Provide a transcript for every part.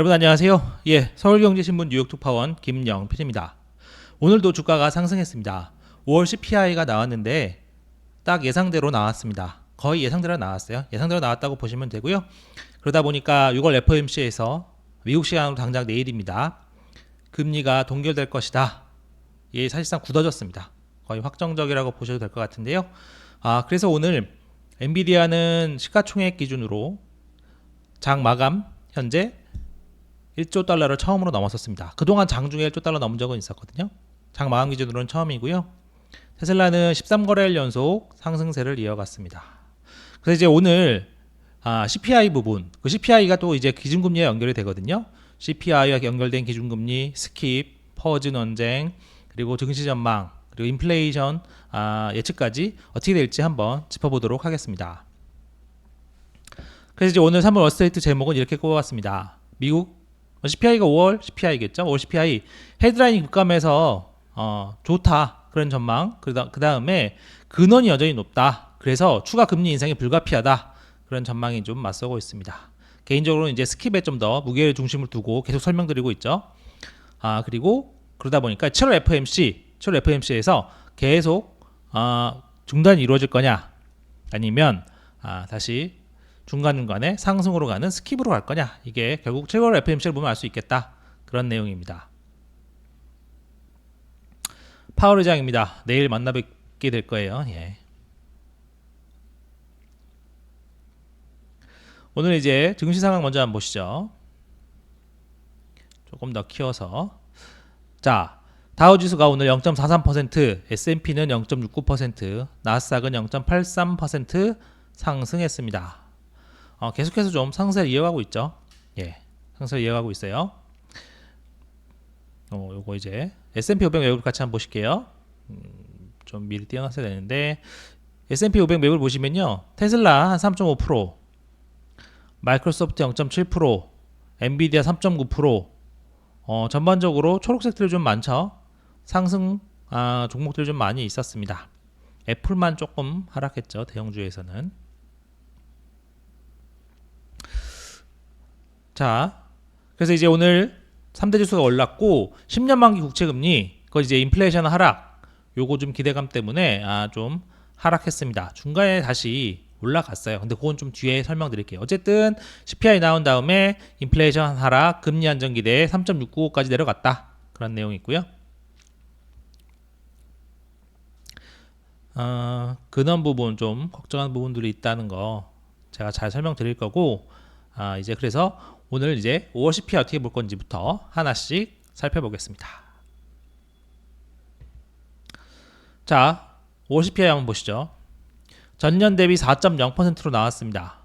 여러분 안녕하세요. 서울경제신문 뉴욕특파원 김영필입니다. 오늘도 주가가 상승했습니다. 5월 CPI가 나왔는데 딱 예상대로 나왔습니다. 거의 예상대로 나왔어요. 예상대로 나왔다고 보시면 되고요. 그러다 보니까 6월 FOMC에서 미국 시간으로 당장 내일입니다. 금리가 동결될 것이다. 예, 사실상 굳어졌습니다. 거의 확정적이라고 보셔도 될 것 같은데요. 그래서 오늘 엔비디아는 시가총액 기준으로 장 마감 현재 1조 달러를 처음으로 넘었었습니다. 그동안 장중에 1조 달러 넘은 적은 있었거든요. 장 마감 기준으로는 처음이고요. 테슬라는 13거래일 연속 상승세를 이어갔습니다. 그래서 이제 오늘 CPI 부분, 그 CPI가 또 이제 기준금리와 연결이 되거든요. CPI와 연결된 기준금리, 스킵, 퍼즈 논쟁, 그리고 증시 전망, 그리고 인플레이션 예측까지 어떻게 될지 한번 짚어보도록 하겠습니다. 그래서 이제 오늘 3월 월스트리트 제목은 이렇게 꼽아봤습니다. 미국 CPI가 5월 CPI겠죠. 5월 CPI 헤드라인이 급감해서 좋다 그런 전망. 그 다음에 근원이 여전히 높다. 그래서 추가 금리 인상이 불가피하다 그런 전망이 좀 맞서고 있습니다. 개인적으로 이제 스킵에 좀 더 무게를 중심을 두고 계속 설명드리고 있죠. 그리고 그러다 보니까 7월 FOMC에서 계속 중단이 이루어질 거냐 아니면 다시 중간중간에 상승으로 가는 스킵으로 갈 거냐, 이게 결국 7월 FOMC를 보면 알 수 있겠다 그런 내용입니다. 파월 의장입니다. 내일 만나 뵙게 될 거예요. 오늘 이제 증시 상황 먼저 한번 보시죠. 조금 더 키워서. 자, 다우지수가 오늘 0.43%, S&P는 0.69%, 나스닥은 0.83% 상승했습니다. 계속해서 좀 상승세를 이어가고 있죠. 상승세를 이어가고 있어요. 요거 이제 S&P 500 매물 같이 한번 보실게요. 좀 미리 띄워놨어야 되는데, S&P 500 매물 보시면요, 테슬라 한 3.5%, 마이크로소프트 0.7%, 엔비디아 3.9%, 전반적으로 초록색들이 좀 많죠. 상승 종목들이 좀 많이 있었습니다. 애플만 조금 하락했죠, 대형주에서는. 자, 그래서 이제 오늘 3대 지수가 올랐고 10년 만기 국채금리, 그거 이제 인플레이션 하락, 요거 좀 기대감 때문에 좀 하락했습니다. 중간에 다시 올라갔어요. 근데 그건 좀 뒤에 설명드릴게요. 어쨌든 CPI 나온 다음에 인플레이션 하락, 금리 안정 기대 3.695까지 내려갔다 그런 내용이 있고요. 근원 부분 좀 걱정하는 부분들이 있다는 거 제가 잘 설명드릴 거고, 이제 그래서 오늘 이제 5월 CPI 어떻게 볼 건지부터 하나씩 살펴보겠습니다. 자, 5월 CPI 한번 보시죠. 전년 대비 4.0%로 나왔습니다.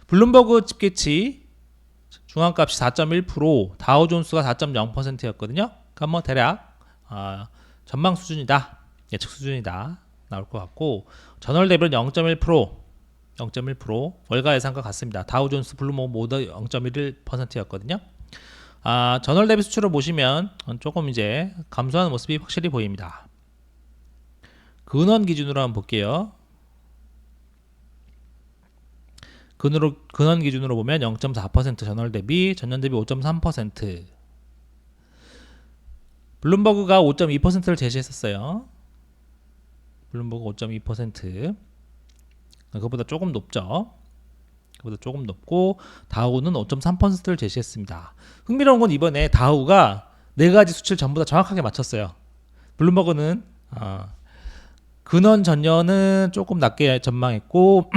블룸버그 집계치 중앙값이 4.1%, 다우존스가 4.0%였거든요. 그러니까 뭐 대략 전망 수준이다, 예측 수준이다 나올 것 같고, 전월 대비는 0.1%, 월가 예상과 같습니다. 다우존스, 블룸버그 모두 0.11%였거든요. 전월 대비 수치로 보시면 조금 이제 감소하는 모습이 확실히 보입니다. 근원 기준으로 한번 볼게요. 근원 기준으로 보면 0.4% 전월 대비, 전년 대비 5.3%. 블룸버그가 5.2%를 제시했었어요. 블룸버그 5.2%. 그것보다 조금 높죠. 그보다 조금 높고, 다우는 5.3%를 제시했습니다. 흥미로운 건 이번에 다우가 4가지 수치를 전부 다 정확하게 맞췄어요. 블룸버그는 근원 전년은 조금 낮게 전망했고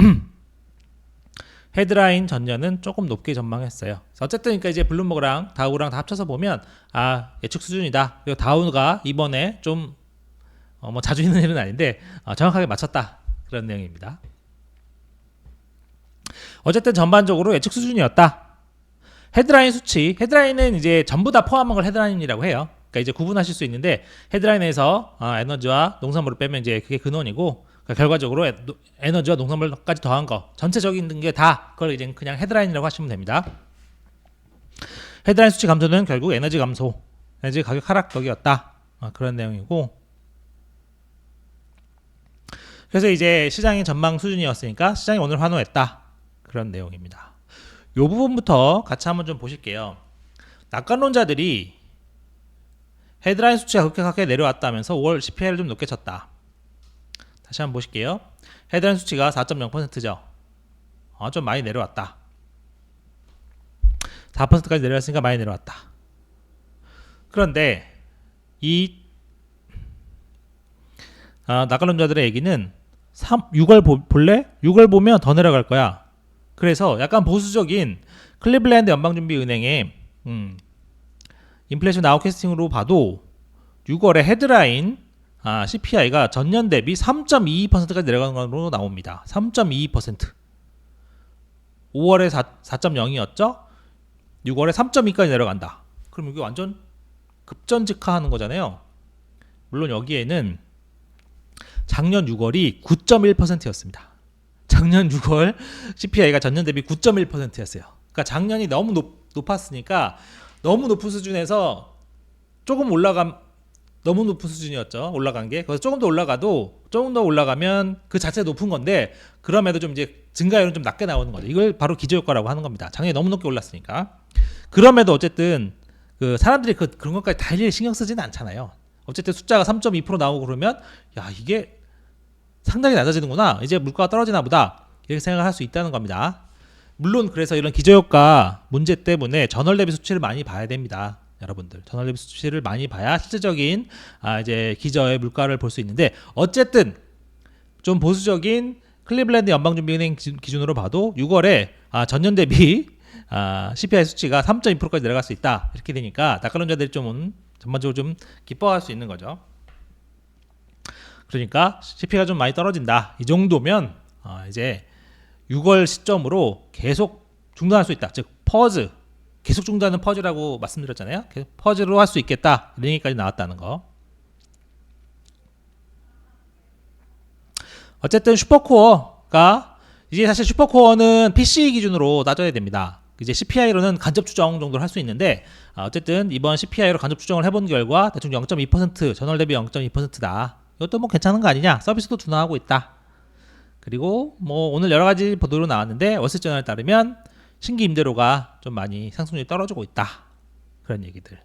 헤드라인 전년은 조금 높게 전망했어요. 어쨌든 그러니까 이제 블룸버그랑 다우랑 다 합쳐서 보면 예측 수준이다. 그리고 다우가 이번에 좀 뭐 자주 있는 일은 아닌데 정확하게 맞췄다 그런 내용입니다. 어쨌든 전반적으로 예측 수준이었다. 헤드라인 수치, 헤드라인은 이제 전부 다 포함한 걸 헤드라인이라고 해요. 그러니까 이제 구분하실 수 있는데, 헤드라인에서 에너지와 농산물을 빼면 이제 그게 근원이고, 그러니까 결과적으로 에너지와 농산물까지 더한 거, 전체적인 게 다 그걸 이제 그냥 헤드라인이라고 하시면 됩니다. 헤드라인 수치 감소는 결국 에너지 감소, 에너지 가격 하락 덕이었다 그런 내용이고, 그래서 이제 시장의 전망 수준이었으니까 시장이 오늘 환호했다 그런 내용입니다. 이 부분부터 같이 한번 좀 보실게요. 낙관론자들이 헤드라인 수치가 급격하게 내려왔다면서 5월 CPI를 좀 높게 쳤다. 다시 한번 보실게요. 헤드라인 수치가 4.0%죠. 좀 많이 내려왔다. 4%까지 내려왔으니까 많이 내려왔다. 그런데 이 낙관론자들의 얘기는 6월 볼래? 6월 보면 더 내려갈 거야. 그래서 약간 보수적인 클리블랜드 연방준비은행의 인플레이션 아웃캐스팅으로 봐도 6월에 헤드라인 CPI가 전년 대비 3.22%까지 내려가는 걸로 나옵니다. 3.22%. 5월에 4.0이었죠? 6월에 3.2까지 내려간다. 그럼 이게 완전 급전직하하는 거잖아요. 물론 여기에는 작년 6월이 9.1%였습니다. 작년 6월 CPI가 전년 대비 9.1%였어요. 그러니까 작년이 너무 높았으니까 너무 높은 수준에서 조금 너무 높은 수준이었죠. 올라간 게. 그래서 조금 더 올라가면 그 자체가 높은 건데 그럼에도 좀 이제 증가율은 좀 낮게 나오는 거죠. 이걸 바로 기저효과라고 하는 겁니다. 작년에 너무 높게 올랐으니까. 그럼에도 어쨌든 그 사람들이 그런 것까지 다 일일이 신경 쓰지는 않잖아요. 어쨌든 숫자가 3.2% 나오고 그러면 야 이게 상당히 낮아지는구나. 이제 물가가 떨어지나 보다. 이렇게 생각을 할 수 있다는 겁니다. 물론 그래서 이런 기저효과 문제 때문에 전월 대비 수치를 많이 봐야 됩니다. 여러분들 전월 대비 수치를 많이 봐야 실질적인 이제 기저의 물가를 볼 수 있는데 어쨌든 좀 보수적인 클리블랜드 연방준비은행 기준으로 봐도 6월에 전년 대비 CPI 수치가 3.2%까지 내려갈 수 있다. 이렇게 되니까 낙관론자들이 좀 전반적으로 좀 기뻐할 수 있는 거죠. 그러니까 CPI가 좀 많이 떨어진다. 이 정도면 이제 6월 시점으로 계속 중단할 수 있다. 즉 퍼즈, 계속 중단은 퍼즈라고 말씀드렸잖아요. 계속 퍼즈로 할 수 있겠다. 이런 얘기까지 나왔다는 거. 어쨌든 슈퍼코어가 이제 사실 슈퍼코어는 PC 기준으로 따져야 됩니다. 이제 CPI로는 간접 추정 정도를 할 수 있는데 어쨌든 이번 CPI로 간접 추정을 해본 결과 대충 0.2% 전월 대비 0.2%다. 이것도 뭐 괜찮은 거 아니냐? 서비스도 둔화하고 있다. 그리고 뭐 오늘 여러 가지 보도로 나왔는데 월스트리트저널에 따르면 신규 임대료가 좀 많이 상승률이 떨어지고 있다. 그런 얘기들.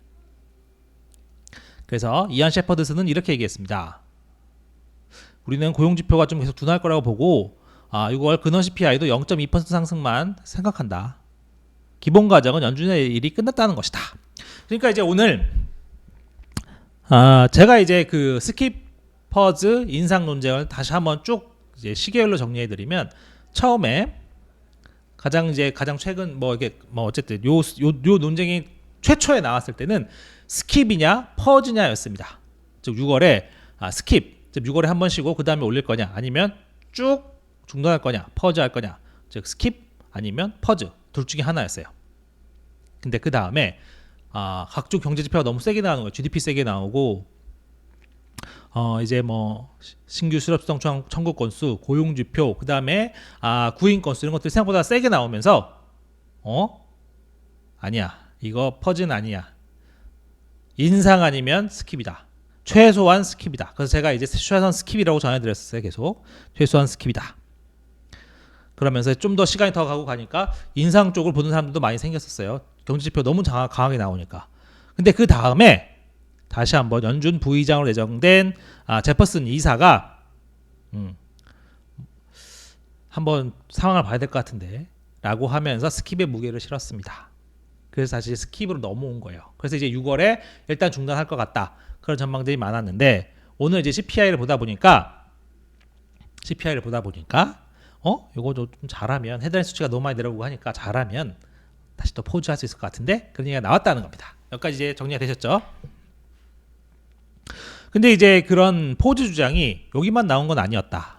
그래서 이안 셰퍼드스는 이렇게 얘기했습니다. 우리는 고용지표가 좀 계속 둔화할 거라고 보고 6월 근원 CPI도 0.2% 상승만 생각한다. 기본 과정은 연준의 일이 끝났다는 것이다. 그러니까 이제 오늘 제가 이제 그 스킵퍼즈 인상 논쟁을 다시 한번 쭉 이제 시계열로 정리해드리면 처음에 가장 최근 어쨌든 요 논쟁이 최초에 나왔을 때는 스킵이냐 퍼즈냐였습니다. 즉 6월에 스킵, 즉 6월에 한 번 쉬고 그 다음에 올릴 거냐, 아니면 쭉 중단할 거냐, 퍼즈 할 거냐, 즉 스킵 아니면 퍼즈 둘 중에 하나였어요. 근데 그 다음에 각종 경제 지표가 너무 세게 나오는 거예요. GDP 세게 나오고 이제 뭐 신규 실업수당 청구 건수, 고용 지표, 그 다음에 구인 건수 이런 것들이 생각보다 세게 나오면서 아니야, 이거 퍼즈는 아니야. 인상 아니면 스킵이다. 최소한 스킵이다. 그래서 제가 이제 최소한 스킵이라고 전해드렸었어요. 계속 최소한 스킵이다. 그러면서 좀 더 시간이 더 가고 가니까 인상 쪽을 보는 사람들도 많이 생겼었어요. 경제지표 너무 강하게 나오니까. 근데 그 다음에 다시 한번 연준 부의장으로 내정된 제퍼슨 이사가 한번 상황을 봐야 될 것 같은데 라고 하면서 스킵의 무게를 실었습니다. 그래서 다시 스킵으로 넘어온 거예요. 그래서 이제 6월에 일단 중단할 것 같다. 그런 전망들이 많았는데 오늘 이제 CPI를 보다 보니까 이거 좀 잘하면 헤드라인 수치가 너무 많이 내려오고 하니까 잘하면 다시 또 포즈할 수 있을 것 같은데 그런 얘기가 나왔다는 겁니다. 여기까지 이제 정리가 되셨죠? 근데 이제 그런 포즈 주장이 여기만 나온 건 아니었다.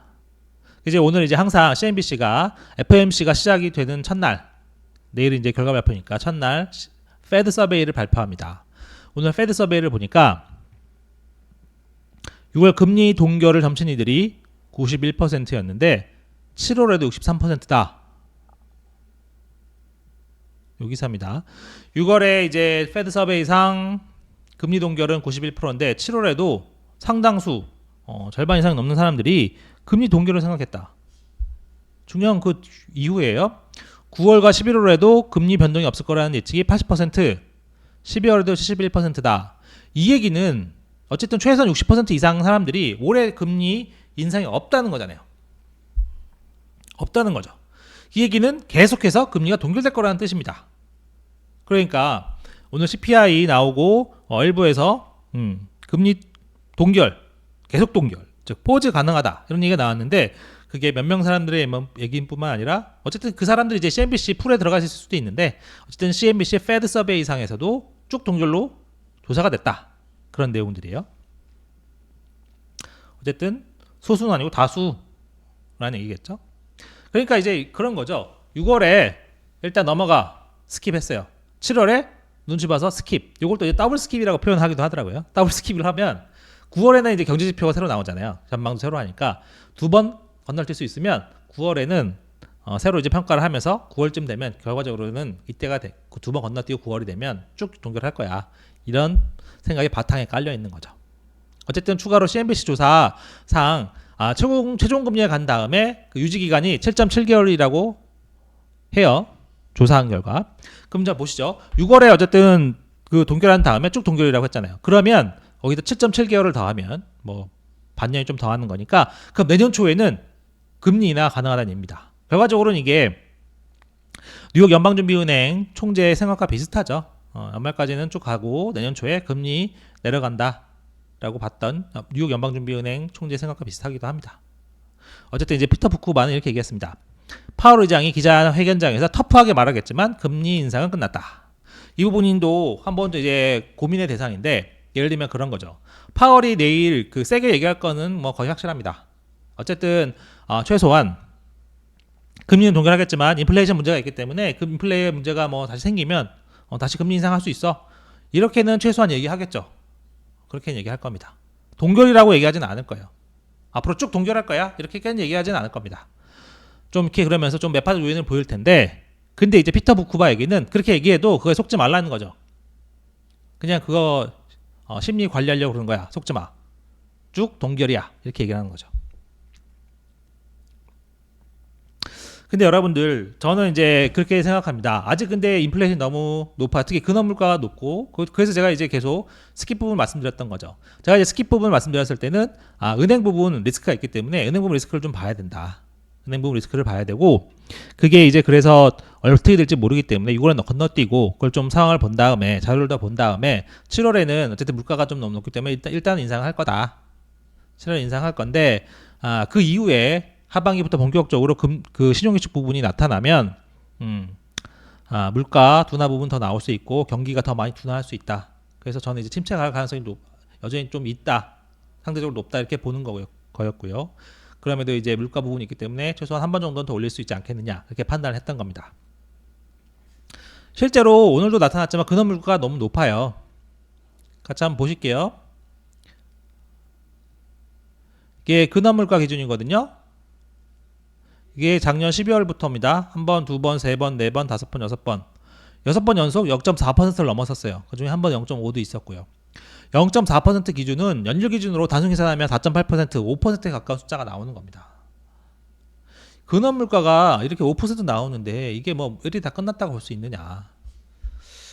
이제 오늘 이제 항상 CNBC가 FOMC가 시작이 되는 첫날, 내일은 이제 결과 발표니까 첫날 페드 서베이를 발표합니다. 오늘 페드 서베이를 보니까 6월 금리 동결을 점친 이들이 91%였는데 7월에도 63%다. 여기서입니다. 6월에 이제 페드 서베이상 금리 동결은 91%인데 7월에도 상당수 절반 이상 넘는 사람들이 금리 동결을 생각했다. 중요한 그 이후에요. 9월과 11월에도 금리 변동이 없을 거라는 예측이 80%, 12월에도 71%다. 이 얘기는 어쨌든 최소한 60% 이상 사람들이 올해 금리 인상이 없다는 거잖아요. 없다는 거죠. 이 얘기는 계속해서 금리가 동결될 거라는 뜻입니다. 그러니까 오늘 CPI 나오고 일부에서 금리 동결, 계속 동결, 즉 포즈 가능하다 이런 얘기가 나왔는데 그게 몇 명 사람들의 얘기뿐만 아니라 어쨌든 그 사람들이 이제 CNBC 풀에 들어가실 수도 있는데 어쨌든 CNBC Fed 서베이상에서도 쭉 동결로 조사가 됐다. 그런 내용들이에요. 어쨌든 소수는 아니고 다수라는 얘기겠죠. 그러니까 이제 그런 거죠. 6월에 일단 넘어가 스킵했어요. 7월에 눈치 봐서 스킵. 이걸 또 이제 더블 스킵이라고 표현하기도 하더라고요. 더블 스킵을 하면 9월에는 이제 경제 지표가 새로 나오잖아요. 전망도 새로 하니까 두 번 건널뛸 수 있으면 9월에는 새로 이제 평가를 하면서 9월쯤 되면 결과적으로는 이때가 두 번 건너뛰고 9월이 되면 쭉 동결할 거야. 이런 생각이 바탕에 깔려 있는 거죠. 어쨌든 추가로 CNBC 조사상 최종 금리에 간 다음에 그 유지 기간이 7.7개월이라고 해요. 조사한 결과. 그럼 자 보시죠. 6월에 어쨌든 그 동결한 다음에 쭉 동결이라고 했잖아요. 그러면 거기다 7.7개월을 더하면 뭐 반년이 좀 더하는 거니까 그럼 내년 초에는 금리 인하 가능하다는 얘기입니다. 결과적으로는 이게 뉴욕 연방준비은행 총재의 생각과 비슷하죠. 연말까지는 쭉 가고 내년 초에 금리 내려간다라고 봤던 뉴욕 연방준비은행 총재의 생각과 비슷하기도 합니다. 어쨌든 이제 피터 부크만은 이렇게 얘기했습니다. 파월 의장이 기자회견장에서 터프하게 말하겠지만 금리 인상은 끝났다. 이 부분도 한번 이제 고민의 대상인데 예를 들면 그런 거죠. 파월이 내일 그 세게 얘기할 거는 뭐 거의 확실합니다. 어쨌든 최소한 금리는 동결하겠지만 인플레이션 문제가 있기 때문에 그 인플레이 문제가 뭐 다시 생기면 다시 금리 인상할 수 있어. 이렇게는 최소한 얘기하겠죠. 그렇게는 얘기할 겁니다. 동결이라고 얘기하지는 않을 거예요. 앞으로 쭉 동결할 거야. 이렇게까지는 얘기하지는 않을 겁니다. 좀 이렇게 그러면서 좀 매파적 요인을 보일 텐데 근데 이제 피터 부크바 얘기는 그렇게 얘기해도 그거에 속지 말라는 거죠. 그냥 그거 심리 관리하려고 그러는 거야. 속지 마. 쭉 동결이야. 이렇게 얘기하는 거죠. 근데 여러분들 저는 이제 그렇게 생각합니다. 아직 근데 인플레이션이 너무 높아. 특히 근원 물가가 높고 그래서 제가 이제 계속 스킵 부분 말씀드렸던 거죠. 제가 이제 스킵 부분 말씀드렸을 때는 은행 부분 리스크가 있기 때문에 은행 부분 리스크를 좀 봐야 된다. 은행 부분 리스크를 봐야 되고 그게 이제 그래서 어떻게 될지 모르기 때문에 이거는 건너뛰고 그걸 좀 상황을 본 다음에 자료를 더 본 다음에 7월에는 어쨌든 물가가 좀 너무 높기 때문에 일단 인상할 거다. 7월 인상할 건데 그 이후에 하반기부터 본격적으로 그 신용규칙 부분이 나타나면 물가 둔화 부분 더 나올 수 있고 경기가 더 많이 둔화할 수 있다. 그래서 저는 이제 침체할 가능성이 여전히 좀 있다. 상대적으로 높다 이렇게 보는 거였고요. 그럼에도 이제 물가 부분이 있기 때문에 최소한 한 번 정도는 더 올릴 수 있지 않겠느냐 이렇게 판단을 했던 겁니다. 실제로 오늘도 나타났지만 근원 물가가 너무 높아요. 같이 한번 보실게요. 이게 근원 물가 기준이거든요. 이게 작년 12월부터입니다. 한 번, 두 번, 세 번, 네 번, 다섯 번, 여섯 번. 6번 연속 0.4%를 넘어섰어요. 그중에 한 번 0.5도 있었고요. 0.4% 기준은 연율 기준으로 단순 계산하면 4.8%, 5%에 가까운 숫자가 나오는 겁니다. 근원 물가가 이렇게 5% 나오는데 이게 뭐 일이 다 끝났다고 볼 수 있느냐.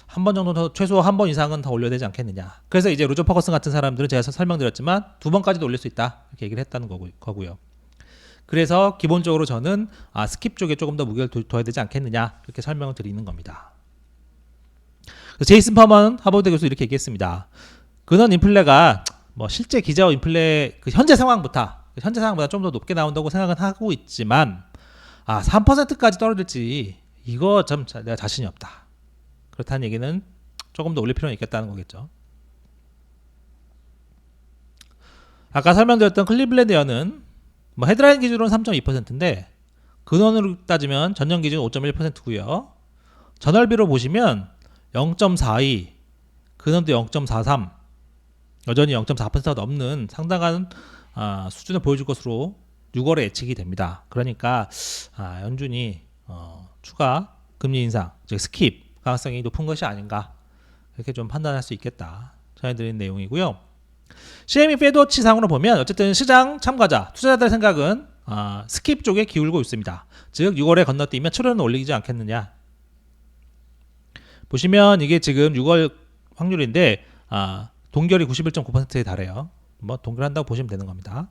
한 번 정도 더, 최소 한 번 이상은 더 올려야 되지 않겠느냐. 그래서 이제 로저 퍼거슨 같은 사람들은 제가 설명드렸지만 두 번까지도 올릴 수 있다. 이렇게 얘기를 했다는 거고요. 그래서 기본적으로 저는 스킵 쪽에 조금 더 무게를 둬야 되지 않겠느냐 이렇게 설명을 드리는 겁니다. 제이슨 퍼먼 하버드 교수 이렇게 얘기했습니다. 근원 인플레가 뭐 실제 기저우 인플레 그 현재 상황보다 좀 더 높게 나온다고 생각은 하고 있지만 3%까지 떨어질지 이거 좀 내가 자신이 없다. 그렇다는 얘기는 조금 더 올릴 필요는 있겠다는 거겠죠. 아까 설명드렸던 클리블랜드 연은 뭐 헤드라인 기준으로는 3.2%인데 근원으로 따지면 전년 기준 5.1%고요. 전월비로 보시면 0.42, 근원도 0.43, 여전히 0.4%가 넘는 상당한 수준을 보여줄 것으로 6월에 예측이 됩니다. 그러니까 연준이 추가 금리 인상, 즉 스킵 가능성이 높은 것이 아닌가 이렇게 좀 판단할 수 있겠다. 전해드린 내용이고요. CME 페드워치상으로 보면 어쨌든 시장 참가자, 투자자들의 생각은 스킵 쪽에 기울고 있습니다. 즉 6월에 건너뛰면 7월은 올리지 않겠느냐. 보시면 이게 지금 6월 확률인데 동결이 91.9%에 달해요. 뭐 동결한다고 보시면 되는 겁니다.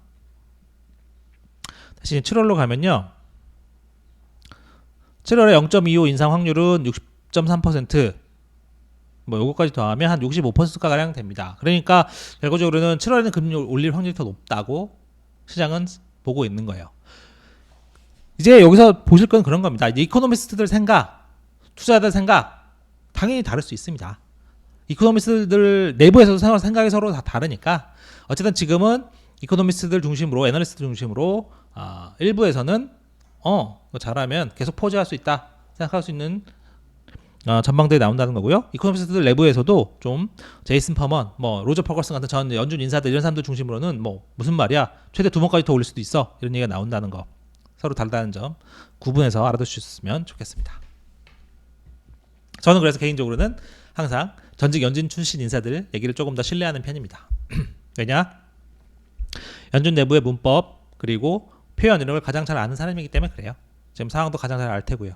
다시 7월로 가면요. 7월에 0.25 인상 확률은 60.3%, 뭐 요거까지 더하면 한 65%가량 됩니다. 그러니까 결과적으로는 7월에는 금리 올릴 확률이 더 높다고 시장은 보고 있는 거예요. 이제 여기서 보실 건 그런 겁니다. 이제 이코노미스트들 생각, 투자자들 생각 당연히 다를 수 있습니다. 이코노미스트들 내부에서도 생각이 서로 다 다르니까 어쨌든 지금은 이코노미스트들 중심으로, 애널리스트 중심으로 일부에서는 잘하면 계속 포즈할 수 있다 생각할 수 있는 전망들이 나온다는 거고요. 이코노미스트들 내부에서도 좀 제이슨 퍼먼, 뭐 로저 퍼거슨 같은 전 연준 인사들 이런 사람들 중심으로는 뭐 무슨 말이야, 최대 2번까지 더 올릴 수도 있어, 이런 얘기가 나온다는 거, 서로 다르다는 점 구분해서 알아두셨으면 좋겠습니다. 저는 그래서 개인적으로는 항상 전직 연준 출신 인사들 얘기를 조금 더 신뢰하는 편입니다. 왜냐? 연준 내부의 문법 그리고 표현 이런 걸 가장 잘 아는 사람이기 때문에 그래요. 지금 상황도 가장 잘 알 테고요.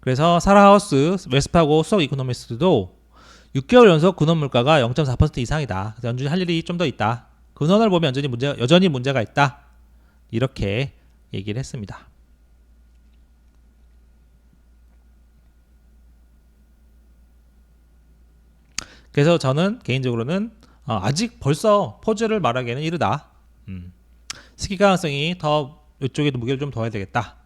그래서 사라 하우스, 웰스파고 수석 이코노미스트도 6개월 연속 근원 물가가 0.4% 이상이다. 연준이 할 일이 좀 더 있다. 근원을 보면 여전히 문제가 있다. 이렇게 얘기를 했습니다. 그래서 저는 개인적으로는 아직 벌써 포즈를 말하기에는 이르다. 스키 가능성이 더 이쪽에도 무게를 좀 둬야 되겠다.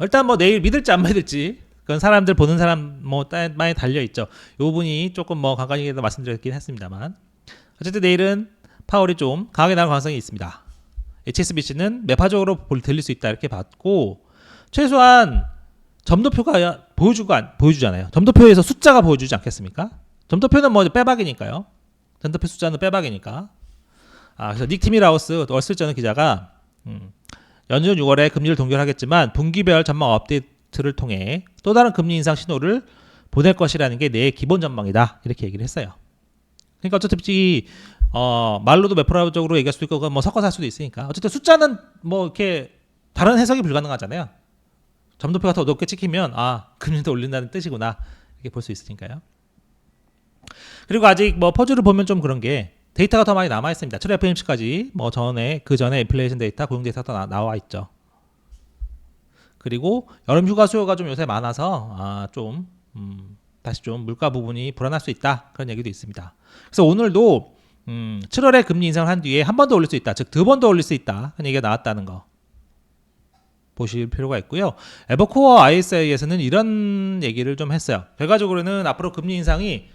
일단 뭐 내일 믿을지 안 믿을지 그건 사람들 보는 사람 뭐 많이 달려 있죠. 요 부분이 조금 뭐 간간히도 말씀드렸긴 했습니다만 어쨌든 내일은 파월이 좀 강하게 나올 가능성이 있습니다. HSBC는 매파적으로 들릴 수 있다 이렇게 봤고 최소한 점도표가 보여주잖아요. 점도표에서 숫자가 보여주지 않겠습니까? 점도표는 뭐 빼박이니까요. 점도표 숫자는 빼박이니까. 그래서 닉 티밀하우스 월스트리트저널 기자가 연준 6월에 금리를 동결하겠지만 분기별 전망 업데이트를 통해 또 다른 금리 인상 신호를 보낼 것이라는 게 내 기본 전망이다 이렇게 얘기를 했어요. 그러니까 어차피 말로도 매프로적으로 얘기할 수도 있고 뭐 섞어서 할 수도 있으니까 어쨌든 숫자는 뭐 이렇게 다른 해석이 불가능하잖아요. 점도표가 더 높게 찍히면 금리도 올린다는 뜻이구나 이렇게 볼 수 있으니까요. 그리고 아직 뭐 퍼즐을 보면 좀 그런 게 데이터가 더 많이 남아 있습니다. 7월 FOMC까지 뭐 그 전에 인플레이션 데이터, 고용 데이터가 나와 있죠. 그리고 여름 휴가 수요가 좀 요새 많아서 다시 좀 물가 부분이 불안할 수 있다 그런 얘기도 있습니다. 그래서 오늘도 7월에 금리 인상을 한 뒤에 한 번 더 올릴 수 있다, 즉 2번 더 올릴 수 있다 그런 얘기가 나왔다는 거 보실 필요가 있고요. 에버코어 ISI에서는 이런 얘기를 좀 했어요. 결과적으로는 앞으로 금리 인상이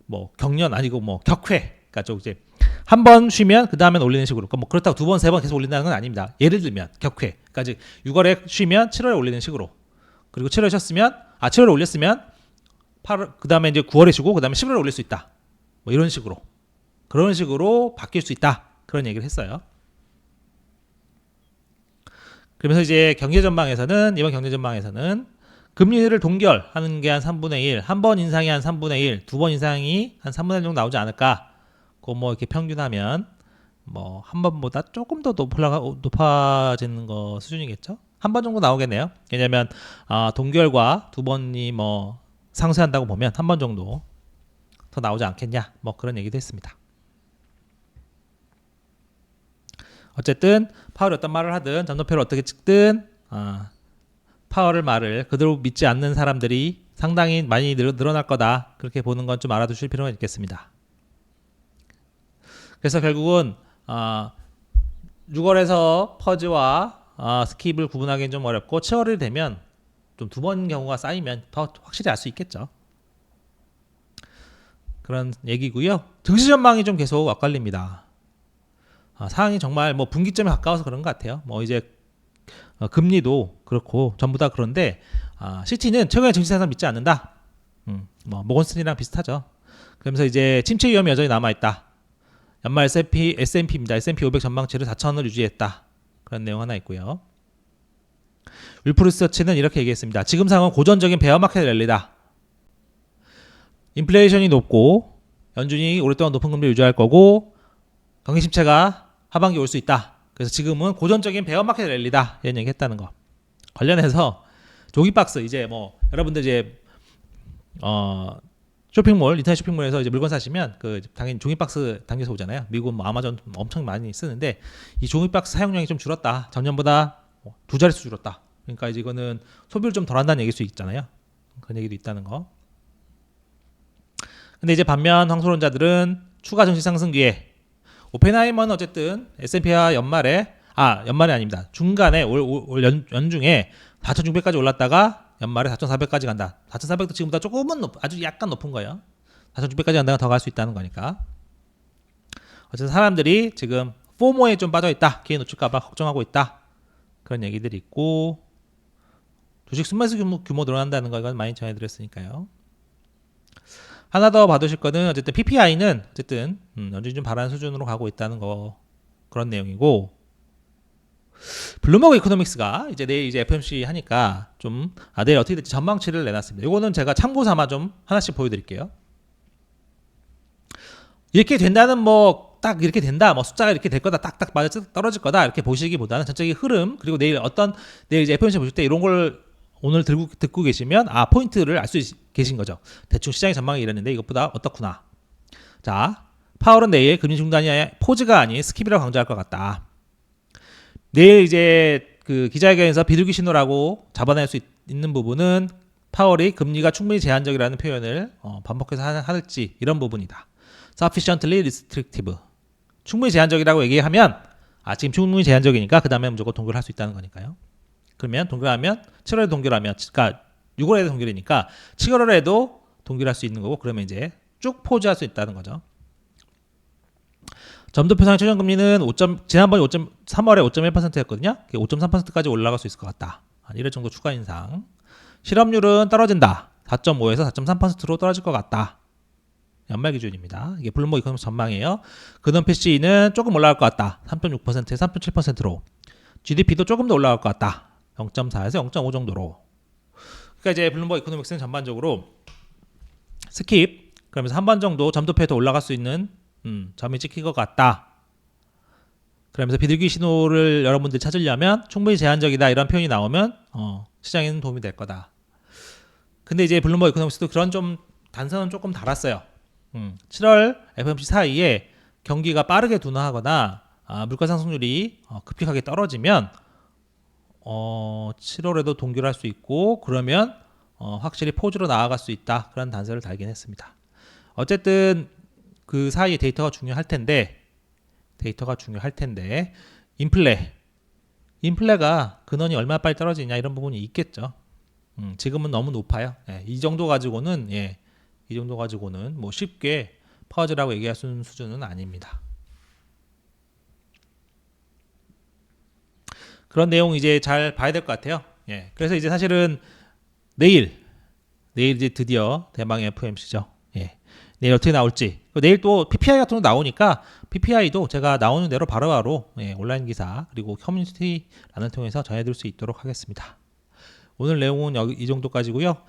뭐 경련 아니고 뭐 격회, 그러니까 좀 이제 한 번 쉬면 그 다음엔 올리는 식으로, 뭐 그렇다고 2번, 3번 계속 올린다는 건 아닙니다. 예를 들면 격회, 그러니까 즉 6월에 쉬면 7월에 올리는 식으로, 그리고 7월에 쉬었으면 7월에 올렸으면 그 다음에 이제 9월에 쉬고 그 다음에 11월에 올릴 수 있다. 뭐 이런 식으로, 그런 식으로 바뀔 수 있다 그런 얘기를 했어요. 그러면서 이제 이번 경제 전망에서는 금리를 동결하는 게 한 3분의 1, 한 번 인상이 한 3분의 1, 두 번 인상이 한 3분의 1 정도 나오지 않을까. 뭐 이렇게 평균하면 뭐 한 번보다 조금 더 높아지는 거 수준이겠죠. 한 번 정도 나오겠네요. 왜냐면 동결과 두 번이 뭐 상쇄한다고 보면 한 번 정도 더 나오지 않겠냐. 뭐 그런 얘기도 했습니다. 어쨌든 파월이 어떤 말을 하든 점도표를 어떻게 찍든 파월의 말을 그대로 믿지 않는 사람들이 상당히 많이 늘어날 거다 그렇게 보는 건 좀 알아두실 필요가 있겠습니다. 그래서 결국은 6월에서 퍼즈와 스킵을 구분하기는 좀 어렵고 7월이 되면 좀 두 번 경우가 쌓이면 더 확실히 알 수 있겠죠. 그런 얘기고요. 증시 전망이 좀 계속 엇갈립니다. 상황이 정말 뭐 분기점에 가까워서 그런 것 같아요. 뭐 이제 금리도 그렇고 전부 다 그런데 시티는 최근에 증시 상승 믿지 않는다. 뭐 모건스탠리랑 비슷하죠. 그러면서 이제 침체 위험이 여전히 남아 있다. 연말 S&P입니다. S&P 500 전망치를 4,000원을 유지했다. 그런 내용 하나 있고요. 윌프 리서치는 이렇게 얘기했습니다. 지금 상황은 고전적인 베어마켓 랠리다. 인플레이션이 높고 연준이 오랫동안 높은 금리를 유지할 거고 경기 침체가 하반기 올 수 있다. 그래서 지금은 고전적인 베어마켓 랠리다 이런 얘기 했다는 거. 관련해서 조기박스 이제 뭐 여러분들 이제 쇼핑몰, 인터넷 쇼핑몰에서 이제 물건 사시면 그 당연히 종이박스 당겨서 오잖아요. 미국 뭐 아마존 엄청 많이 쓰는데 이 종이박스 사용량이 좀 줄었다. 전년보다 2자릿수 줄었다. 그러니까 이제 이거는 소비를 좀 덜한다는 얘기일 수 있잖아요. 그런 얘기도 있다는 거. 근데 이제 반면 황소론자들은 추가 증시 상승 뒤에 오펜하이머는 어쨌든 S&P와 연말이 아닙니다. 중간에 올 연중에 4,600까지 올랐다가 연말에 4,400까지 간다. 4,400도 지금보다 조금은 아주 약간 높은 거예요. 4,600까지 간다가 더 갈 수 있다는 거니까. 어쨌든 사람들이 지금 포모에 좀 빠져 있다. 기회 놓칠까봐 걱정하고 있다. 그런 얘기들이 있고 주식 순매수 규모 늘어난다는 거 이건 많이 전해드렸으니까요. 하나 더 봐두실 거는 어쨌든 PPI는 어쨌든 연준이 좀 바라는 수준으로 가고 있다는 거 그런 내용이고 블룸버그 이코노믹스가 이제 내일 이제 FOMC 하니까 좀 내일 어떻게 될지 전망치를 내놨습니다. 이거는 제가 참고 삼아 좀 하나씩 보여드릴게요. 이렇게 된다는 뭐 딱 이렇게 된다, 뭐 숫자가 이렇게 될 거다, 딱딱 맞아 떨어질 거다 이렇게 보시기보다는 전체적인 흐름 그리고 내일 이제 FOMC 보실 때 이런 걸 오늘 듣고 계시면 포인트를 알 수 계신 거죠. 대충 시장의 전망이 이랬는데 이것보다 어떻구나. 자, 파월은 내일 금리 중단이 포즈가 아닌 스킵이라고 강조할 것 같다. 내일 이제 그 기자회견에서 비둘기 신호라고 잡아낼 수 있는 부분은 파월이 금리가 충분히 제한적이라는 표현을 반복해서 할지 이런 부분이다. Sufficiently restrictive. 충분히 제한적이라고 얘기하면 지금 충분히 제한적이니까 그 다음에 무조건 동결할 수 있다는 거니까요. 그러면 동결하면 7월에 동결하면 그러니까 6월에 동결이니까 7월에도 동결할 수 있는 거고 그러면 이제 쭉 포즈할 수 있다는 거죠. 점도표상의 최저금리는 지난번에 3월에 5.1%였거든요. 5.3%까지 올라갈 수 있을 것 같다. 한 1회 정도 추가 인상. 실업률은 떨어진다. 4.5에서 4.3%로 떨어질 것 같다. 연말 기준입니다. 이게 블룸버그 이코노믹스 전망이에요. 근원 PC는 조금 올라갈 것 같다. 3.6%에서 3.7%로. GDP도 조금 더 올라갈 것 같다. 0.4에서 0.5 정도로. 그러니까 이제 블룸버그 이코노믹스는 전반적으로 스킵 그러면서 한 번 정도 점도표에 더 올라갈 수 있는 점이 찍힐 것 같다. 그러면서 비둘기 신호를 여러분들이 찾으려면 충분히 제한적이다 이런 표현이 나오면 시장에는 도움이 될 거다. 근데 이제 블룸버그 이코노믹스도 그런 좀 단서는 조금 달았어요. 7월 FOMC 사이에 경기가 빠르게 둔화하거나 물가 상승률이 급격하게 떨어지면 7월에도 동결할 수 있고 그러면 확실히 포즈로 나아갈 수 있다. 그런 단서를 달긴 했습니다. 어쨌든 그 사이에 데이터가 중요할 텐데 인플레가 근원이 얼마나 빨리 떨어지냐 이런 부분이 있겠죠. 지금은 너무 높아요. 이 정도 가지고는 뭐 쉽게 파워즈라고 얘기할 수 있는 수준은 아닙니다. 그런 내용 이제 잘 봐야 될 것 같아요. 그래서 이제 사실은 내일 이제 드디어 대망의 FOMC죠. 내일 어떻게 나올지. 내일 또 PPI 같은 거 나오니까 PPI도 제가 나오는 대로 바로바로 온라인 기사 그리고 커뮤니티란을 통해서 전해드릴 수 있도록 하겠습니다. 오늘 내용은 이 정도까지고요.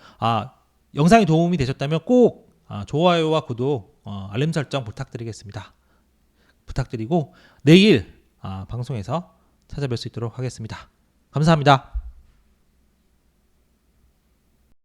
영상이 도움이 되셨다면 꼭 좋아요와 구독, 알림 설정 부탁드리고 내일 방송에서 찾아뵐 수 있도록 하겠습니다. 감사합니다.